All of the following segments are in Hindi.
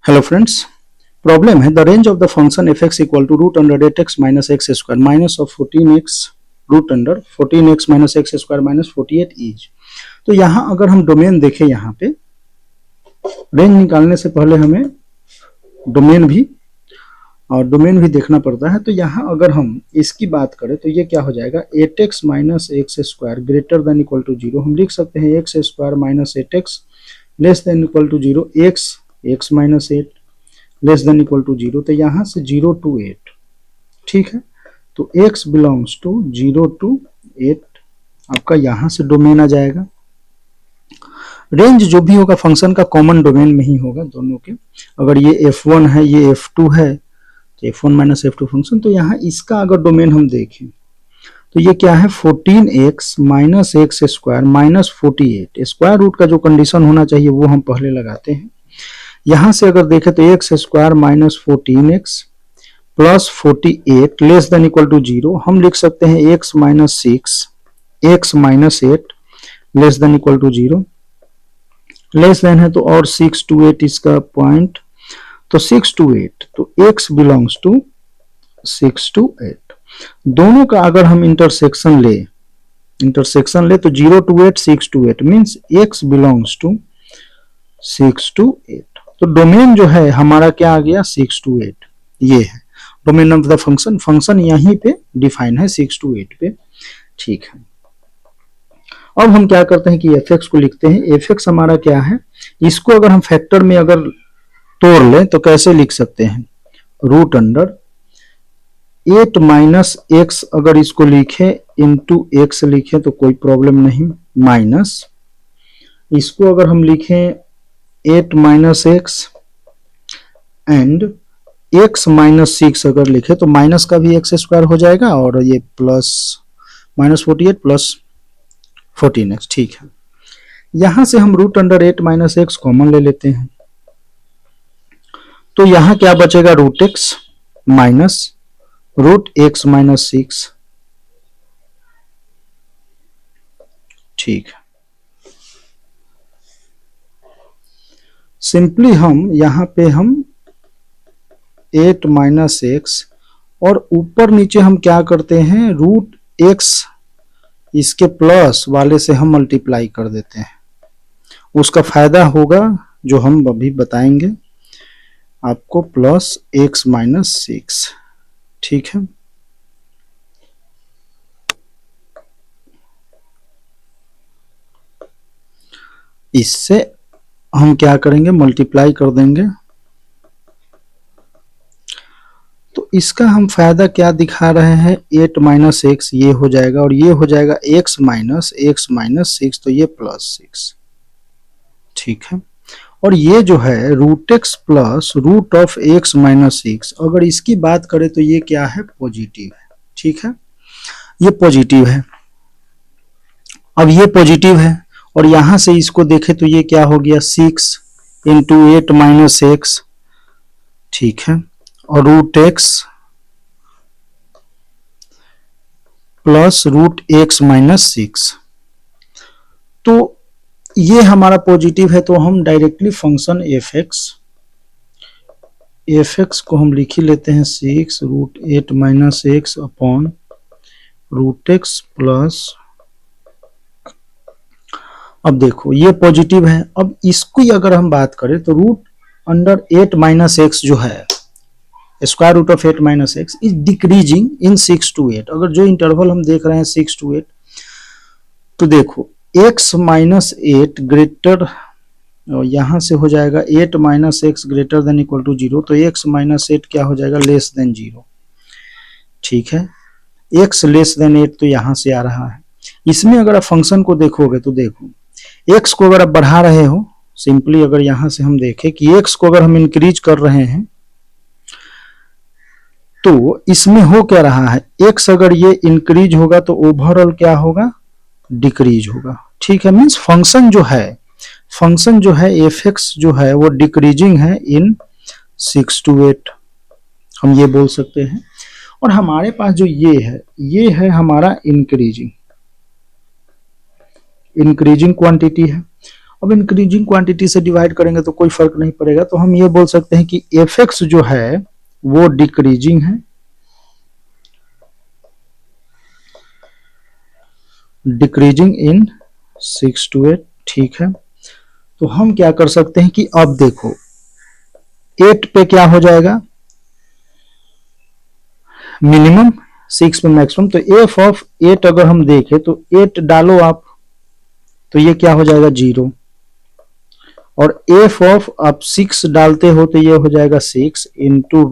हेलो फ्रेंड्स, प्रॉब्लम है the range of the function f x equal to root under 8x minus x square minus of 14x root under 14x minus x square minus 48 is. तो यहाँ अगर हम डोमेन देखें, यहाँ पे रेंज निकालने से पहले हमें डोमेन भी देखना पड़ता है। तो यहाँ अगर हम इसकी बात करें तो ये क्या हो जाएगा, 8x minus x square greater than equal to 0। हम लिख सकते हैं x square minus 8x less than equal to 0, x minus 8 less than equal to 0। तो यहाँ से 0 to 8, ठीक है। तो x बिलोंग्स टू 0 to 8 आपका यहाँ से डोमेन आ जाएगा। रेंज जो भी होगा फंक्शन का कॉमन डोमेन में ही होगा दोनों के। अगर ये f1 है, ये f2 है, तो f1 माइनस f2 फंक्शन। तो यहाँ इसका अगर डोमेन हम देखें तो ये क्या है, 14x minus x square minus 48। Square root का जो कंडीशन होना चाहिए वो हम पहले लगाते हैं। यहां से अगर देखें तो x square minus 14x plus 48 less than equal to 0। हम लिख सकते हैं x minus 6 x minus 8 less than equal to 0। Less than है तो और 6 to 8 इसका पॉइंट, तो 6 to 8, तो x बिलोंग्स टू 6 to 8। दोनों का अगर हम इंटरसेक्शन ले तो 0 to 8 6 to 8 means x belongs to 6 to 8। तो डोमेन जो है हमारा क्या आ गया, 6 to 8। ये है domain of the function. Function यहीं पे डिफाइन है 6 to 8 पे, ठीक है। अब हम क्या करते हैं कि एफ एक्स को लिखते हैं। एफ एक्स हमारा क्या है, इसको अगर हम फैक्टर में अगर तोड़ लें तो कैसे लिख सकते हैं, रूट अंडर 8 माइनस एक्स अगर इसको लिखे इंटू एक्स लिखे तो कोई प्रॉब्लम नहीं, माइनस इसको अगर हम लिखें 8 minus x and x minus 6 अगर लिखे तो माइनस का भी एक्स स्क्वायर हो जाएगा और ये प्लस माइनस 48 प्लस 14x, ठीक है। यहां से हम root under 8 minus x common ले लेते हैं तो यहां क्या बचेगा, root x minus root x minus 6, ठीक है। सिंपली हम यहाँ पे हम 8 माइनस एक्स और ऊपर नीचे हम क्या करते हैं, रूट एक्स इसके प्लस वाले से हम मल्टीप्लाई कर देते हैं। उसका फायदा होगा जो हम अभी बताएंगे आपको, प्लस एक्स माइनस 6, ठीक है। इससे हम क्या करेंगे, मल्टीप्लाई कर देंगे। तो इसका हम फायदा क्या दिखा रहे हैं, 8 माइनस एक्स ये हो जाएगा और ये हो जाएगा एक्स माइनस 6, तो ये प्लस 6, ठीक है। और ये जो है root x plus root of x minus 6, अगर इसकी बात करें तो ये क्या है, पॉजिटिव है, ठीक है। ये पॉजिटिव है। अब ये पॉजिटिव है और यहां से इसको देखें तो ये क्या हो गया, 6 इंटू 8 माइनस एक्स, ठीक है, और root x plus root x minus 6। तो ये हमारा पॉजिटिव है तो हम डायरेक्टली फंक्शन एफ एक्स को हम लिख ही लेते हैं 6 root 8 minus x upon root x plus, अब देखो ये पॉजिटिव है। अब इसको अगर हम बात करें तो रूट अंडर 8 माइनस एक्स जो है, square root of 8 minus x is decreasing in 6 to 8। अगर जो इंटरवल हम देख रहे हैं 6 to 8, तो देखो x माइनस 8 ग्रेटर, यहां से हो जाएगा 8 minus x greater than equal to 0, तो x माइनस 8 क्या हो जाएगा, लेस देन 0, ठीक है। x लेस देन 8 तो यहां से आ रहा है। इसमें अगर आप फंक्शन को देखोगे तो देखो x को अगर आप बढ़ा रहे हो, सिंपली अगर यहां से हम देखें कि x को अगर हम इंक्रीज कर रहे हैं तो इसमें हो क्या रहा है, x अगर ये इंक्रीज होगा तो ओवरऑल क्या होगा, डिक्रीज होगा, ठीक है। मींस फंक्शन जो है एफ एक्स जो है वो डिक्रीजिंग है इन 6 to 8, हम ये बोल सकते हैं। और हमारे पास जो ये है हमारा इंक्रीजिंग क्वांटिटी है। अब इंक्रीजिंग क्वांटिटी से डिवाइड करेंगे तो कोई फर्क नहीं पड़ेगा, तो हम ये बोल सकते हैं कि एफ एक्स जो है वो डिक्रीजिंग है, डिक्रीजिंग इन 6 to 8। ठीक है, तो हम क्या कर सकते हैं कि अब देखो 8 पे क्या हो जाएगा मिनिमम, 6 पे मैक्सिमम, तो एफ ऑफ 8 अगर हम देखें तो 8 डालो आप तो ये क्या हो जाएगा 0, और एफ ऑफ आप 6 डालते हो तो ये हो जाएगा 6 इंटू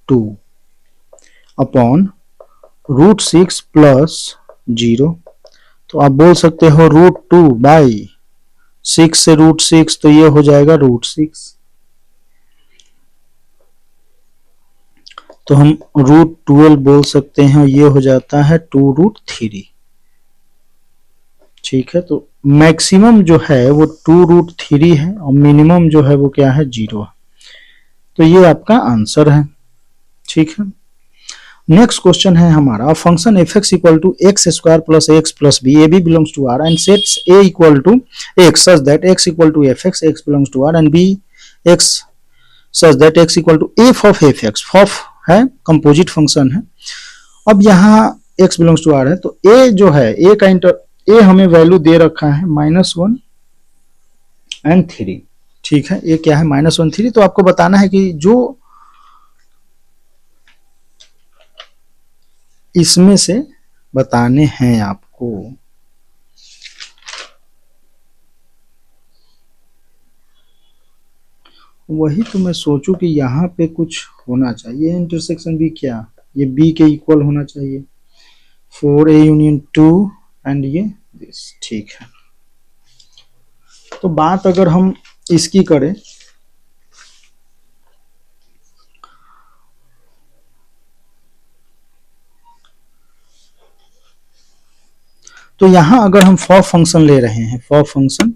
√2 अपॉन √6 प्लस 0। तो आप बोल सकते हो √2 बाई 6 से √6, तो ये हो जाएगा √6। तो हम √12 बोल सकते हैं, और ये हो जाता है 2√3। ठीक है, तो मैक्सिमम जो है वो 2√3 है और मिनिमम जो है वो क्या है 0 है। तो ये आपका आंसर है। ठीक है, नेक्स्ट क्वेश्चन है हमारा, function f x equal to x square plus x plus b, a b belongs to R and sets A equal to x such that x equal to f x, x belongs to R and B x such that x equal to f of f x. F o f है कंपोजिट फंक्शन है। अब यहाँ x बिलोंग्स टू r है, तो a जो है a का a हमें वैल्यू दे रखा है -1 एंड 3। ठीक है, a क्या है -1 3, तो आपको बताना है कि जो इसमें से बताने हैं आपको। वही तो मैं सोचूं कि यहाँ पे कुछ होना चाहिए, इंटरसेक्शन भी क्या, ये b के इक्वल होना चाहिए, 4a यूनियन 2 एंड ये दिस। ठीक है, तो बात अगर हम इसकी करें तो यहां अगर हम फॉर फंक्शन ले रहे हैं, फॉर फंक्शन,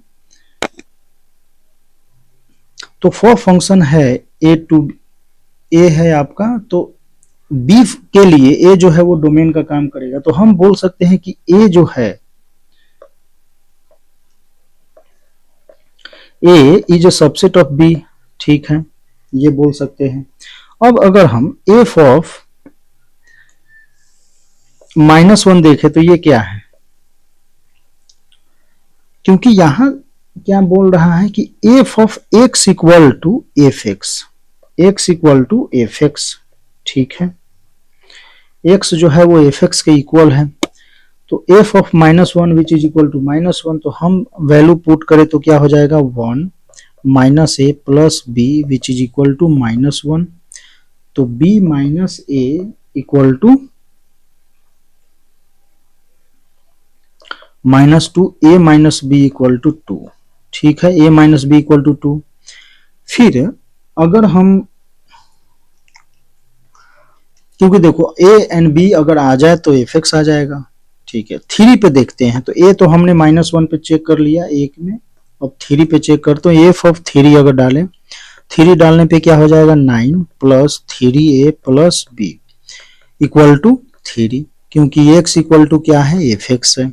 तो फॉर फंक्शन है a टू a है आपका, तो b के लिए a जो है वो डोमेन का काम करेगा। तो हम बोल सकते हैं कि a जो है a is a subset of b। ठीक है, ये बोल सकते हैं। अब अगर हम f ऑफ -1 देखें तो ये क्या है, क्योंकि यहां क्या बोल रहा है कि f of x equal to f x, x equal to f x. ठीक है, x जो है वो एफ एक्स के इक्वल है, तो f of -1 which is equal to -1, तो हम वैल्यू पुट करें तो क्या हो जाएगा 1 -a plus b which is equal to -1, तो b minus a equal to -2, a minus b equal to 2। ठीक है, a minus b equal to 2। फिर अगर हम, क्योंकि देखो a एंड b अगर आ जाए तो एफ एक्स आ जाएगा। ठीक है, 3 पे देखते हैं, तो a तो हमने -1 पे चेक कर लिया एक में, अब 3 पे चेक करते हैं। एफ ऑफ 3 अगर डालें, 3 डालने पे क्या हो जाएगा 9 plus 3a plus b equal to 3, क्योंकि x इक्वल टू क्या है एफ एक्स है।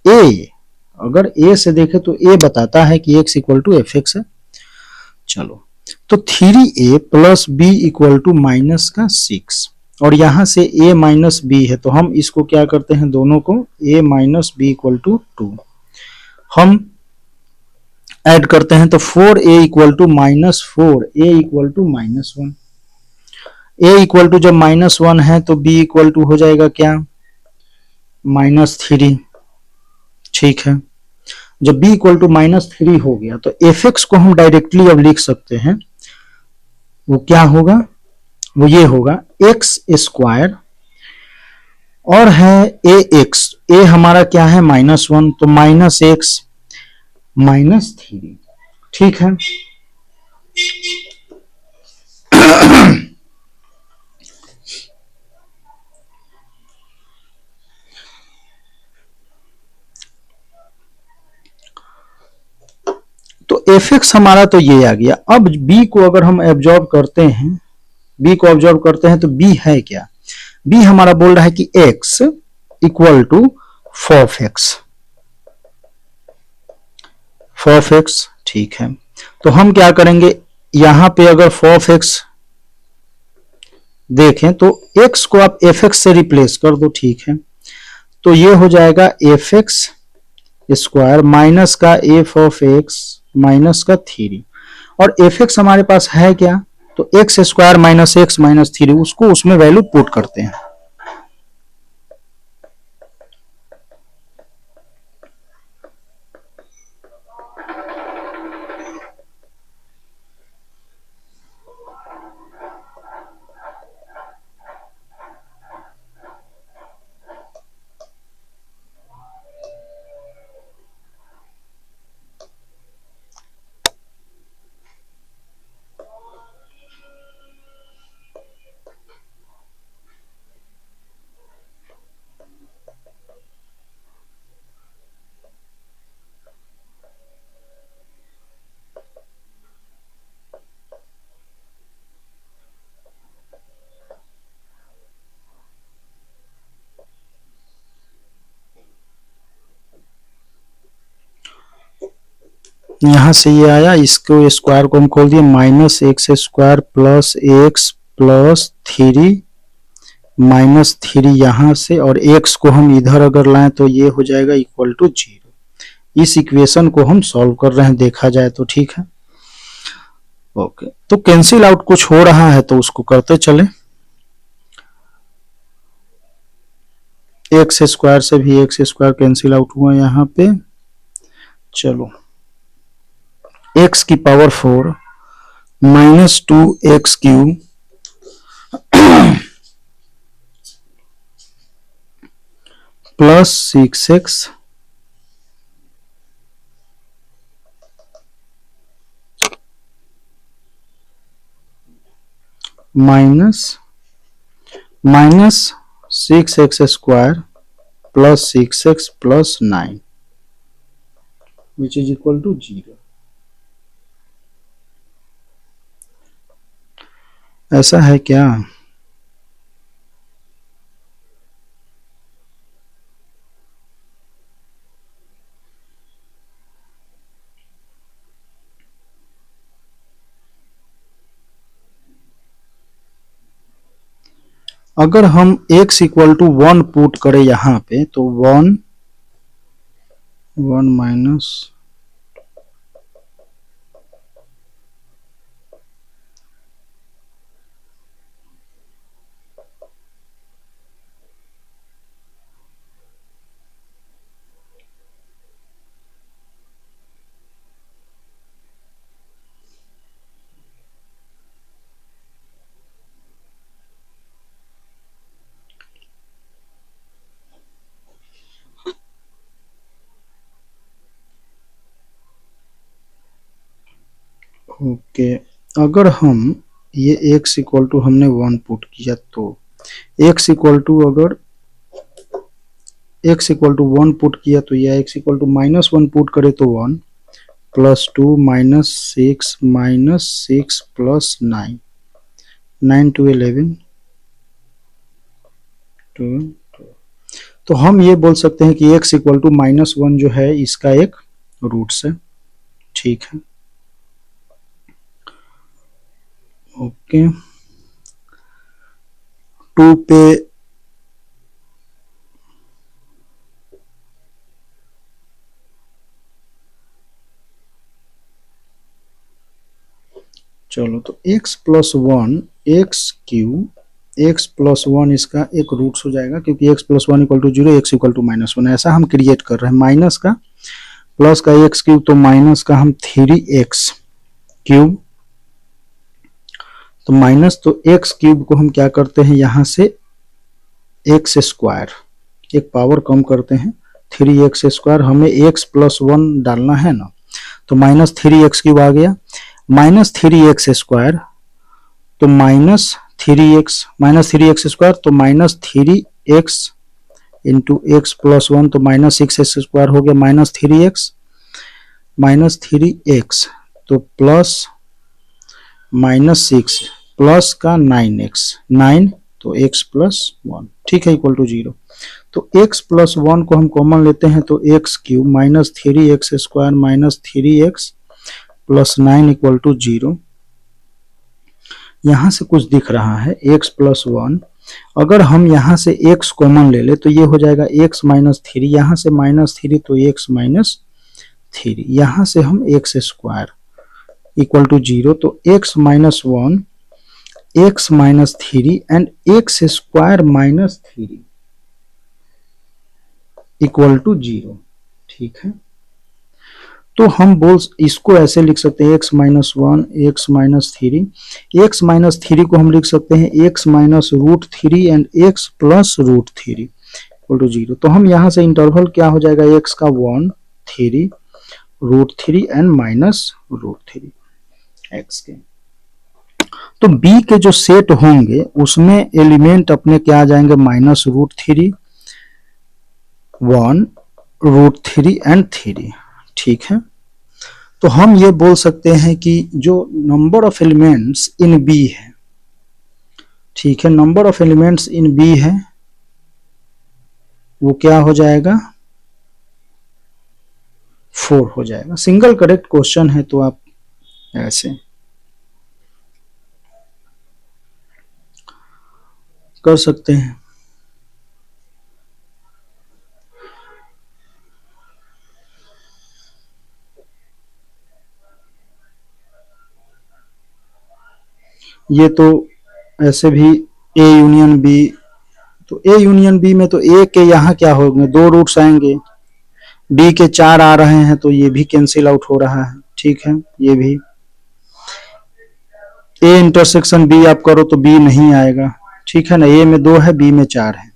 a अगर a से देखे तो a बताता है कि x equal to f x है। चलो, तो 3a plus b equal to -6, और यहां से a माइनस b है, तो हम इसको क्या करते हैं दोनों को, a minus b equal to 2 हम ऐड करते हैं, तो 4a equal to -4, a equal to -1, a equal to जब -1 है तो b इक्वल टू हो जाएगा क्या -3। ठीक है, जब b इक्वल टू -3 हो गया तो एफ एक्स को हम डायरेक्टली अब लिख सकते हैं, वो क्या होगा, वो ये होगा एक्स स्क्वायर और है ए एक्स, ए हमारा क्या है -1, तो -x -3। ठीक है, तो एफ एक्स हमारा तो ये आ गया। अब b को अगर हम एब्जॉर्ब करते हैं, b को ऑब्जर्व करते हैं, तो b है क्या, b हमारा बोल रहा है कि x equal to 4x। F of x, ठीक है। तो हम क्या करेंगे, यहां पे अगर फॉफ एक्स देखें तो x को आप एफ एक्स से रिप्लेस कर दो, ठीक है। तो ये हो जाएगा एफ एक्स स्क्वायर माइनस का एफ ऑफ एक्स माइनस का 3, और एफ एक्स हमारे पास है क्या, तो x square minus x minus 3, उसको उसमें वैल्यू पुट करते हैं। यहां से ये आया, इसको स्क्वायर को हम खोल दिए, minus x square plus x plus 3 minus 3 यहां से, और एक्स को हम इधर अगर लाएं तो ये हो जाएगा इक्वल टू 0। इस इक्वेशन को हम सॉल्व कर रहे हैं देखा जाए तो, ठीक है। ओके, तो कैंसिल आउट कुछ हो रहा है तो उसको करते चले। एक्स स्क्वायर से भी एक्स स्क्वायर कैंसिल आउट हुआ यहां पे। चलो, एक्स की power 4 minus 2x³ plus 6x minus 6x square plus 6x plus 9 which is equal to 0। ऐसा है क्या? अगर हम x इक्वल टू 1 पुट करें यहां पे तो 1 माइनस ओके, अगर हम ये x इक्वल टू हमने 1 पुट किया तो x इक्वल टू अगर x इक्वल टू 1 पुट किया तो यह x इक्वल टू -1 पुट करे तो 1 प्लस 2 माइनस 6 प्लस 9 9 to 11 तो हम ये बोल सकते हैं कि x इक्वल टू -1 जो है इसका एक रूट्स है, ठीक है। ओके, 2 पे चलो, तो x प्लस 1 x³ प्लस 1 इसका एक रूट्स हो जाएगा, क्योंकि x plus 1 equal to 0, x equal to -1 ऐसा हम क्रिएट कर रहे हैं। माइनस का प्लस का x³ तो माइनस का हम 3x³ तो माइनस, तो x³ को हम क्या करते हैं यहां से x स्क्वायर एक पावर कम करते हैं, 3x², हमें x प्लस 1 डालना है ना, तो माइनस 3x³ आ गया, माइनस 3x² तो माइनस 3x² तो minus 3x into x plus 1 तो माइनस 6x² हो गया, माइनस 3x तो प्लस माइनस 6 प्लस का 9x 9 तो x प्लस 1, ठीक है, इक्वल टू 0। तो x प्लस 1 को हम कॉमन लेते हैं तो x cube minus 3x² minus 3x plus 9 equal to 0। यहां से कुछ दिख रहा है x प्लस 1, अगर हम यहां से x कॉमन ले ले तो ये हो जाएगा x माइनस 3, यहां से माइनस 3 तो x माइनस 3, यहां से हम x² इक्वल टू 0, तो x minus 1 x minus 3 and x² minus 3 equal to 0। ठीक है, तो हम इसको ऐसे लिख सकते हैं x minus 1 x minus 3, x minus 3 को हम लिख सकते हैं x minus root 3 and x plus root 3 equal to 0। तो हम यहां से इंटरवल क्या हो जाएगा x का 1 3 root 3 and minus root 3 x के। तो b के जो सेट होंगे उसमें एलिमेंट अपने क्या आ जाएंगे माइनस रूट 3 1 रूट 3 एंड 3। ठीक है, तो हम ये बोल सकते हैं कि जो number of elements in B है, ठीक है, number of elements in B है वो क्या हो जाएगा 4 हो जाएगा। सिंगल करेक्ट क्वेश्चन है तो आप ऐसे कर सकते हैं। ये तो ऐसे भी A यूनियन B, तो A यूनियन B में तो A के यहाँ क्या होंगे 2 रूट्स आएंगे, B के 4 आ रहे हैं तो ये भी कैंसिल आउट हो रहा है। ठीक है, ये भी A इंटरसेक्शन B आप करो तो B नहीं आएगा। ठीक है ना, A में 2 है B में 4 है।